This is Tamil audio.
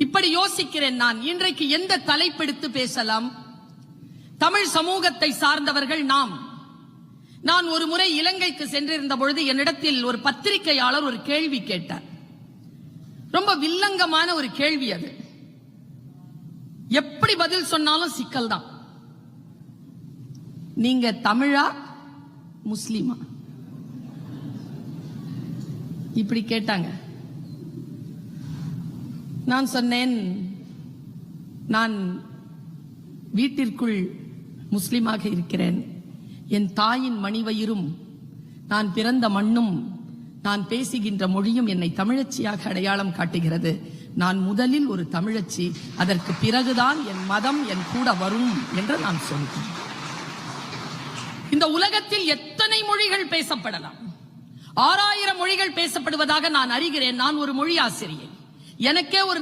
இப்படி யோசிக்கிறேன் நான். இன்றைக்கு எந்த தலைப்பெடுத்து பேசலாம்? தமிழ் சமூகத்தை சார்ந்தவர்கள் நான் ஒரு முறை இலங்கைக்கு சென்றிருந்த பொழுது என்னிடத்தில் ஒரு பத்திரிகையாளர் ஒரு கேள்வி கேட்டார். ரொம்ப வில்லங்கமான ஒரு கேள்வி அது. எப்படி பதில் சொன்னாலும் சிக்கல் தான். நீங்க தமிழா முஸ்லிமா? இப்படி கேட்டாங்க. நான் சொன்னேன், நான் வீட்டிற்குள் முஸ்லிமாக இருக்கிறேன். என் தாயின் மணிவயிரும் நான் பிறந்த மண்ணும் நான் பேசுகின்ற மொழியும் என்னை தமிழச்சியாக அடையாளம் காட்டுகிறது. நான் முதலில் ஒரு தமிழச்சி, அதற்கு பிறகுதான் என் மதம் என் கூட வரும் என்று நான் சொன்னேன். இந்த உலகத்தில் எத்தனை மொழிகள் பேசப்படலாம்? 6000 மொழிகள் பேசப்படுவதாக நான் அறிகிறேன். நான் ஒரு மொழி ஆசிரியை. எனக்கே ஒரு